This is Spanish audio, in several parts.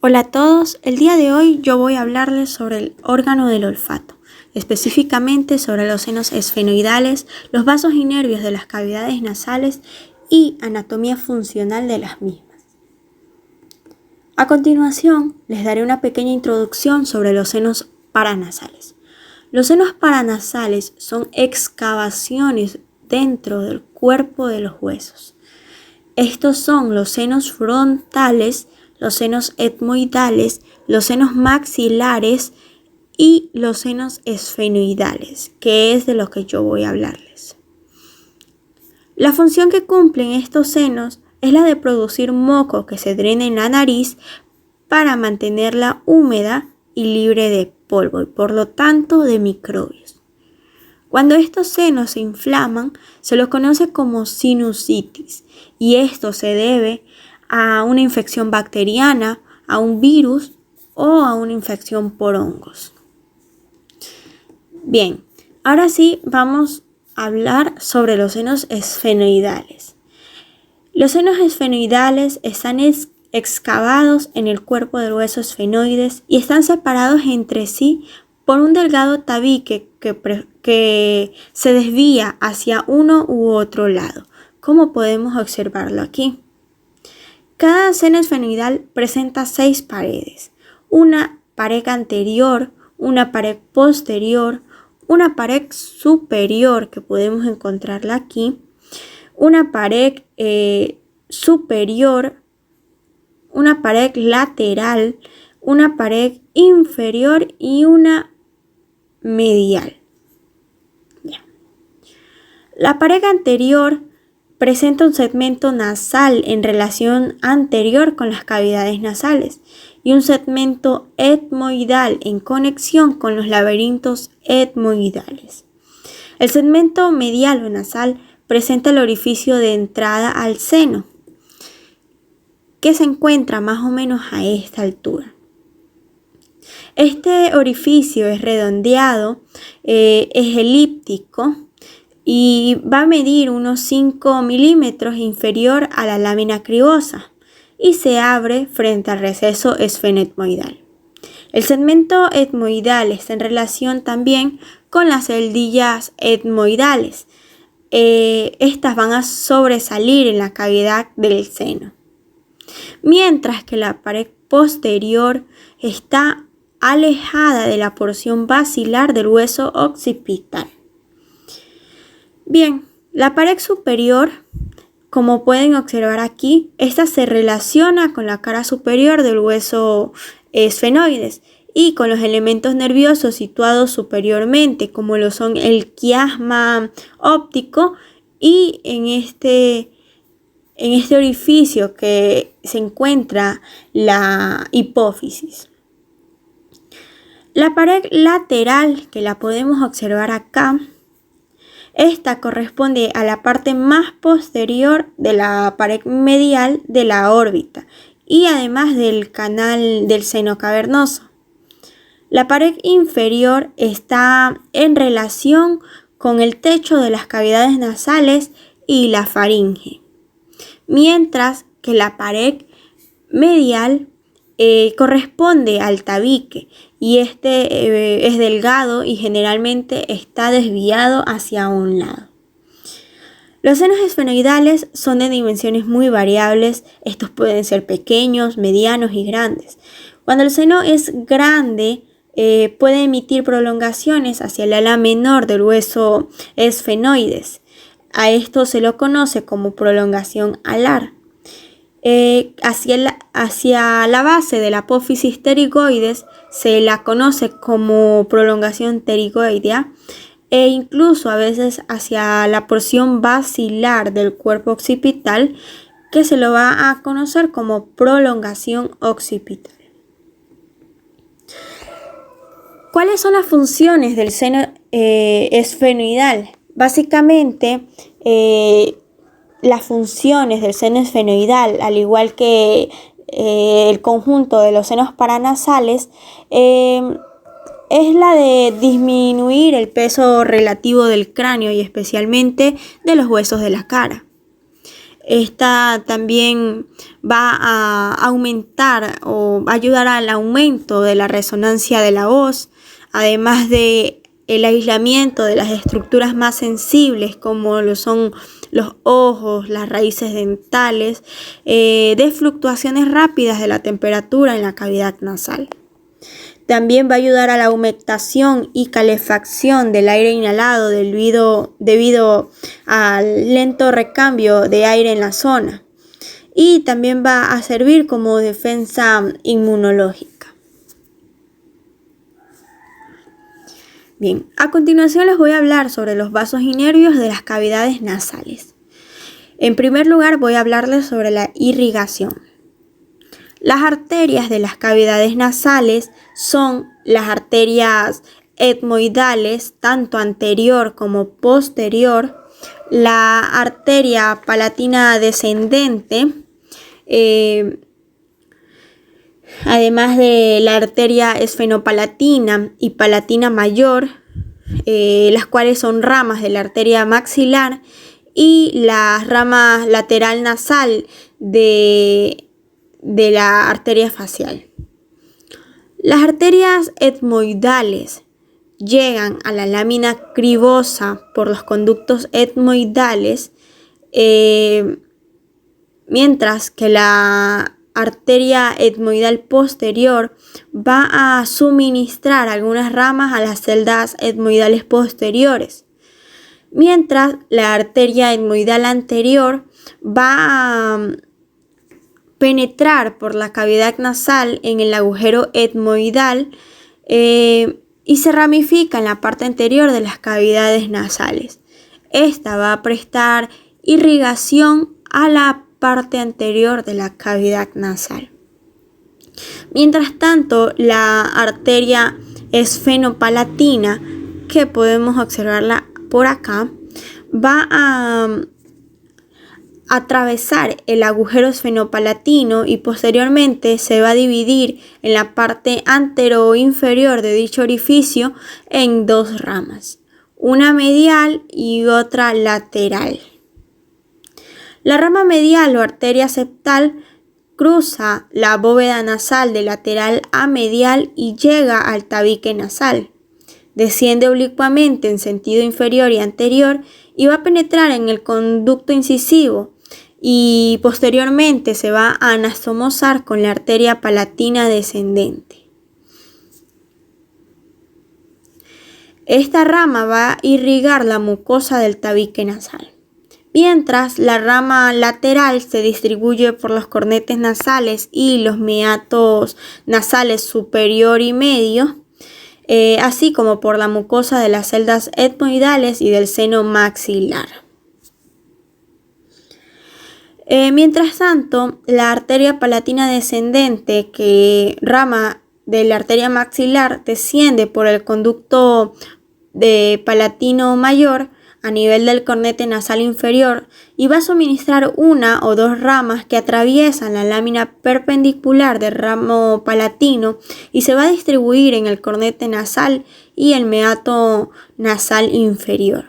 Hola a todos, el día de hoy yo voy a hablarles sobre el órgano del olfato, específicamente sobre los senos esfenoidales, los vasos y nervios de las cavidades nasales y anatomía funcional de las mismas. A continuación, les daré una pequeña introducción sobre los senos paranasales. Los senos paranasales son excavaciones dentro del cuerpo de los huesos. Estos son los senos frontales, los senos etmoidales, los senos maxilares y los senos esfenoidales, que es de lo que yo voy a hablarles. La función que cumplen estos senos es la de producir moco que se drena en la nariz para mantenerla húmeda y libre de polvo y por lo tanto de microbios. Cuando estos senos se inflaman, se los conoce como sinusitis y esto se debe a una infección bacteriana, a un virus o a una infección por hongos. Bien, ahora sí vamos a hablar sobre los senos esfenoidales. Los senos esfenoidales están excavados en el cuerpo del hueso esfenoides y están separados entre sí por un delgado tabique que se desvía hacia uno u otro lado, como podemos observarlo aquí. Cada seno esfenoidal presenta 6 paredes, una pared anterior, una pared posterior, una pared superior que podemos encontrarla aquí, una pared superior, una pared lateral, una pared inferior y una medial. La pared anterior presenta un segmento nasal en relación anterior con las cavidades nasales y un segmento etmoidal en conexión con los laberintos etmoidales. El segmento medial o nasal presenta el orificio de entrada al seno, que se encuentra más o menos a esta altura. Este orificio es redondeado, es elíptico y va a medir unos 5 milímetros inferior a la lámina cribosa y se abre frente al receso esfenoetmoidal. El segmento etmoidal está en relación también con las celdillas etmoidales. Estas van a sobresalir en la cavidad del seno, mientras que la pared posterior está alejada de la porción basilar del hueso occipital. Bien, la pared superior, como pueden observar aquí, esta se relaciona con la cara superior del hueso esfenoides y con los elementos nerviosos situados superiormente, como lo son el quiasma óptico y en este orificio que se encuentra la hipófisis. La pared lateral, que la podemos observar acá, esta corresponde a la parte más posterior de la pared medial de la órbita y además del canal del seno cavernoso. La pared inferior está en relación con el techo de las cavidades nasales y la faringe, mientras que la pared medial corresponde al tabique y este es delgado y generalmente está desviado hacia un lado. Los senos esfenoidales son de dimensiones muy variables. Estos pueden ser pequeños, medianos y grandes. Cuando el seno es grande, puede emitir prolongaciones hacia el ala menor del hueso esfenoides. A esto se lo conoce como prolongación alar. Hacia la base de la apófisis pterigoides se la conoce como prolongación pterigoidea e incluso a veces hacia la porción basilar del cuerpo occipital, que se lo va a conocer como prolongación occipital. ¿Cuáles son las funciones del seno esfenoidal? Básicamente, las funciones del seno esfenoidal, al igual que el conjunto de los senos paranasales, es la de disminuir el peso relativo del cráneo y especialmente de los huesos de la cara. Esta también va a aumentar o va a ayudar al aumento de la resonancia de la voz, además de el aislamiento de las estructuras más sensibles como lo son los ojos, las raíces dentales, de fluctuaciones rápidas de la temperatura en la cavidad nasal. También va a ayudar a la humectación y calefacción del aire inhalado debido al lento recambio de aire en la zona. Y también va a servir como defensa inmunológica. Bien, a continuación les voy a hablar sobre los vasos y nervios de las cavidades nasales. En primer lugar voy a hablarles sobre la irrigación. Las arterias de las cavidades nasales son las arterias etmoidales, tanto anterior como posterior, la arteria palatina descendente, además de la arteria esfenopalatina y palatina mayor, las cuales son ramas de la arteria maxilar, y la rama lateral nasal de la arteria facial. Las arterias etmoidales llegan a la lámina cribosa por los conductos etmoidales, mientras que la arteria etmoidal posterior va a suministrar algunas ramas a las celdas etmoidales posteriores, mientras la arteria etmoidal anterior va a penetrar por la cavidad nasal en el agujero etmoidal y se ramifica en la parte anterior de las cavidades nasales. Esta va a prestar irrigación a la parte anterior de la cavidad nasal. Mientras tanto, la arteria esfenopalatina, que podemos observarla por acá, va a atravesar el agujero esfenopalatino y posteriormente se va a dividir en la parte antero-inferior de dicho orificio en dos ramas, una medial y otra lateral. La rama medial o arteria septal cruza la bóveda nasal de lateral a medial y llega al tabique nasal. Desciende oblicuamente en sentido inferior y anterior y va a penetrar en el conducto incisivo, y posteriormente se va a anastomosar con la arteria palatina descendente. Esta rama va a irrigar la mucosa del tabique nasal, mientras la rama lateral se distribuye por los cornetes nasales y los meatos nasales superior y medio, así como por la mucosa de las celdas etmoidales y del seno maxilar. Mientras tanto, la arteria palatina descendente, que rama de la arteria maxilar, desciende por el conducto de palatino mayor a nivel del cornete nasal inferior y va a suministrar una o dos ramas que atraviesan la lámina perpendicular del ramo palatino y se va a distribuir en el cornete nasal y el meato nasal inferior.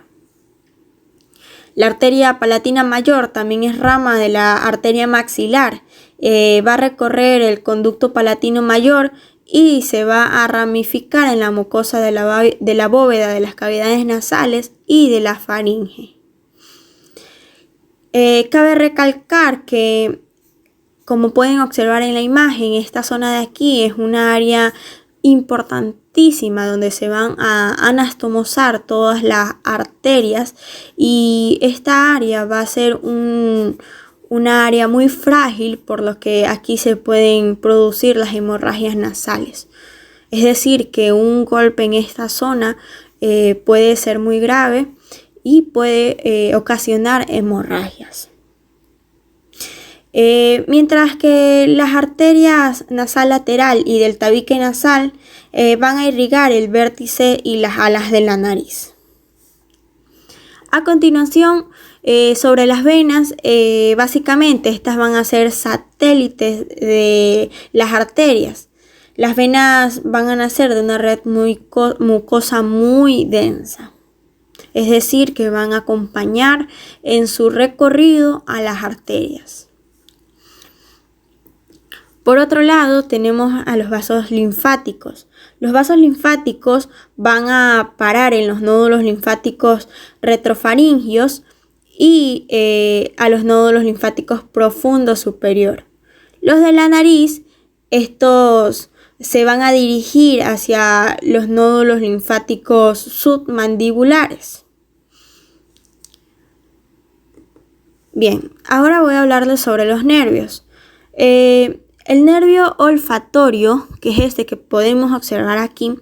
La arteria palatina mayor también es rama de la arteria maxilar. Va a recorrer el conducto palatino mayor y se va a ramificar en la mucosa de la bóveda de las cavidades nasales y de la faringe. Cabe recalcar que, como pueden observar en la imagen, esta zona de aquí es una área importantísima donde se van a anastomosar todas las arterias, y esta área va a ser una área muy frágil, por lo que aquí se pueden producir las hemorragias nasales. Es decir, que un golpe en esta zona puede ser muy grave y puede ocasionar hemorragias. Mientras que las arterias nasal lateral y del tabique nasal van a irrigar el vértice y las alas de la nariz. A continuación, sobre las venas, básicamente estas van a ser satélites de las arterias. Las venas van a nacer de una red mucosa muy densa. es decir, que van a acompañar en su recorrido a las arterias. Por otro lado, tenemos a los vasos linfáticos. Los vasos linfáticos van a parar en los nódulos linfáticos retrofaringios y a los nódulos linfáticos profundos superior. Los de la nariz, estos se van a dirigir hacia los nódulos linfáticos submandibulares. Bien, ahora voy a hablarles sobre los nervios. El nervio olfatorio, que es este que podemos observar aquí,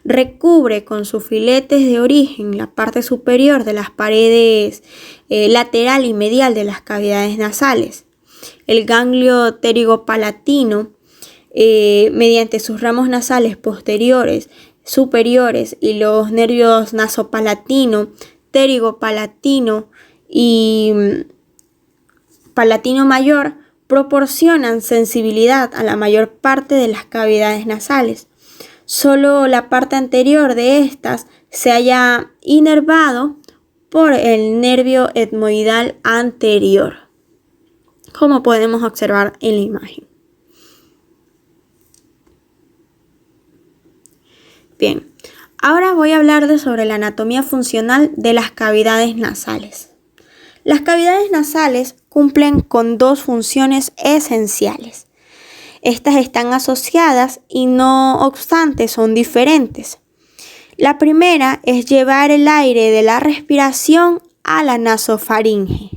recubre con sus filetes de origen la parte superior de las paredes lateral y medial de las cavidades nasales. El ganglio pterigopalatino, mediante sus ramos nasales posteriores, superiores y los nervios nasopalatino, pterigopalatino y palatino mayor, proporcionan sensibilidad a la mayor parte de las cavidades nasales. Solo la parte anterior de estas se halla inervado por el nervio etmoidal anterior, como podemos observar en la imagen. Bien, ahora voy a hablar sobre la anatomía funcional de las cavidades nasales. Las cavidades nasales cumplen con dos funciones esenciales. Estas están asociadas y no obstante son diferentes. La primera es llevar el aire de la respiración a la nasofaringe.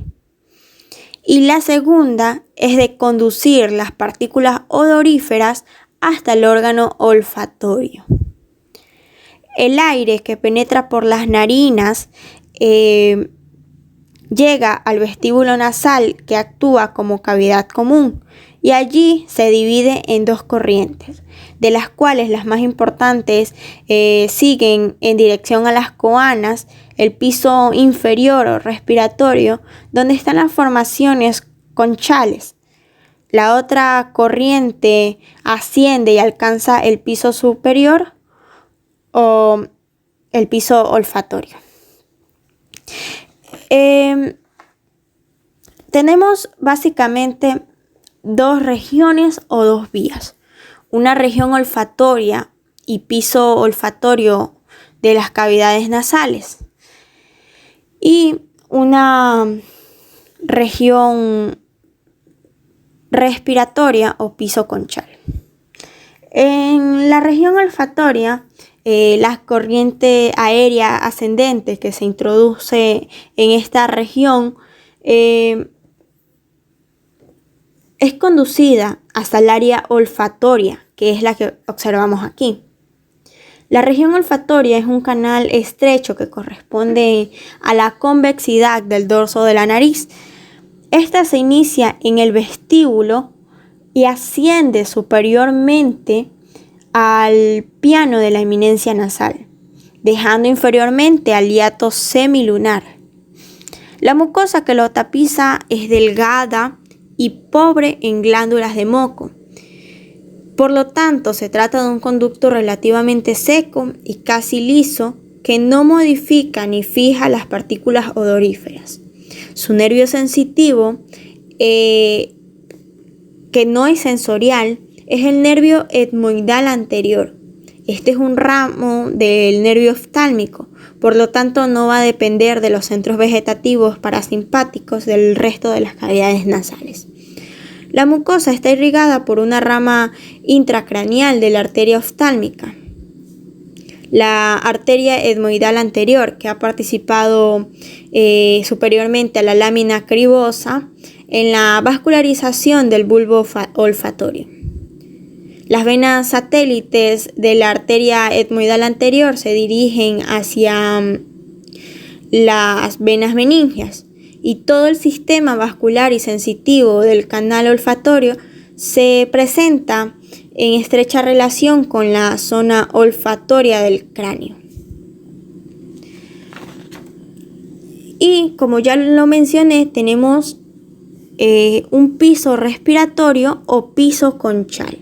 Y la segunda es de conducir las partículas odoríferas hasta el órgano olfatorio. El aire que penetra por las narinas llega al vestíbulo nasal, que actúa como cavidad común, y allí se divide en dos corrientes, de las cuales las más importantes siguen en dirección a las coanas, el piso inferior o respiratorio, donde están las formaciones conchales. La otra corriente asciende y alcanza el piso superior o el piso olfatorio. Tenemos básicamente dos regiones o dos vías. Una región olfatoria y piso olfatorio de las cavidades nasales y una región respiratoria o piso conchal. En la región olfatoria, la corriente aérea ascendente que se introduce en esta región es conducida hasta el área olfatoria, que es la que observamos aquí. La región olfatoria es un canal estrecho que corresponde a la convexidad del dorso de la nariz. Esta se inicia en el vestíbulo y asciende superiormente al piano de la eminencia nasal, dejando inferiormente al hiato semilunar. La mucosa que lo tapiza es delgada y pobre en glándulas de moco. Por lo tanto, se trata de un conducto relativamente seco y casi liso que no modifica ni fija las partículas odoríferas. Su nervio sensitivo, que no es sensorial, es el nervio etmoidal anterior. Este es un ramo del nervio oftálmico, por lo tanto no va a depender de los centros vegetativos parasimpáticos del resto de las cavidades nasales. La mucosa está irrigada por una rama intracraneal de la arteria oftálmica, la arteria etmoidal anterior, que ha participado superiormente a la lámina cribosa en la vascularización del bulbo olfatorio. Las venas satélites de la arteria etmoidal anterior se dirigen hacia las venas meningias y todo el sistema vascular y sensitivo del canal olfatorio se presenta en estrecha relación con la zona olfatoria del cráneo. Y como ya lo mencioné, tenemos un piso respiratorio o piso conchal.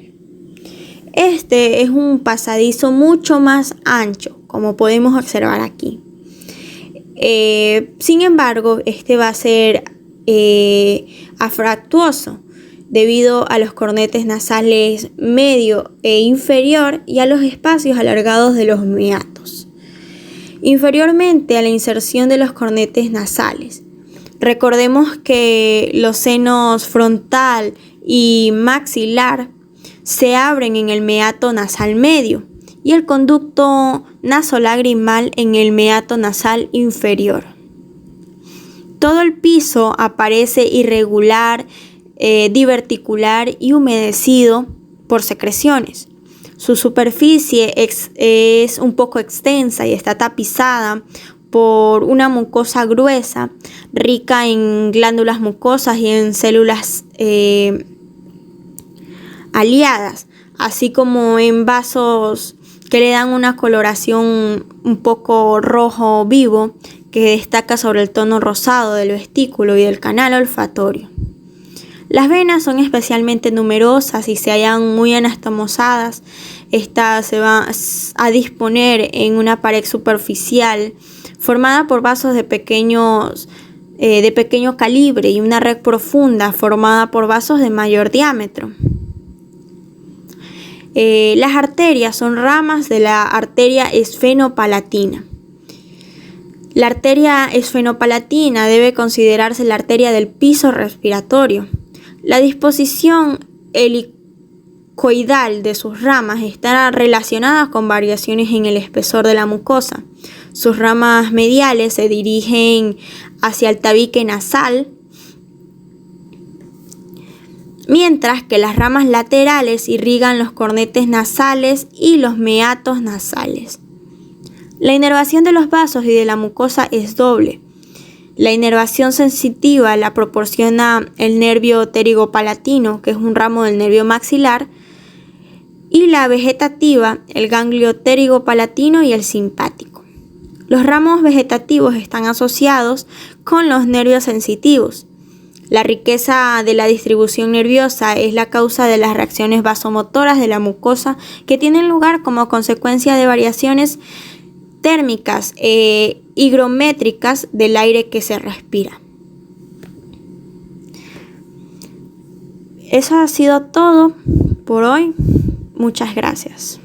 Este es un pasadizo mucho más ancho, como podemos observar aquí. Sin embargo, este va a ser afractuoso debido a los cornetes nasales medio e inferior y a los espacios alargados de los meatos. Inferiormente a la inserción de los cornetes nasales. Recordemos que los senos frontal y maxilar se abren en el meato nasal medio y el conducto nasolagrimal en el meato nasal inferior. Todo el piso aparece irregular, diverticular y humedecido por secreciones. Su superficie es un poco extensa y está tapizada por una mucosa gruesa, rica en glándulas mucosas y en células aliadas, así como en vasos que le dan una coloración un poco rojo vivo que destaca sobre el tono rosado del vestículo y del canal olfatorio. Las venas son especialmente numerosas y se hallan muy anastomosadas. Estas se van a disponer en una pared superficial formada por vasos de pequeño calibre y una red profunda formada por vasos de mayor diámetro. Las arterias son ramas de la arteria esfenopalatina. La arteria esfenopalatina debe considerarse la arteria del piso respiratorio. La disposición helicoidal de sus ramas está relacionada con variaciones en el espesor de la mucosa. Sus ramas mediales se dirigen hacia el tabique nasal, mientras que las ramas laterales irrigan los cornetes nasales y los meatos nasales. La inervación de los vasos y de la mucosa es doble. La inervación sensitiva la proporciona el nervio pterigopalatino, que es un ramo del nervio maxilar, y la vegetativa, el ganglio pterigopalatino y el simpático. Los ramos vegetativos están asociados con los nervios sensitivos. La riqueza de la distribución nerviosa es la causa de las reacciones vasomotoras de la mucosa que tienen lugar como consecuencia de variaciones térmicas e higrométricas del aire que se respira. Eso ha sido todo por hoy. Muchas gracias.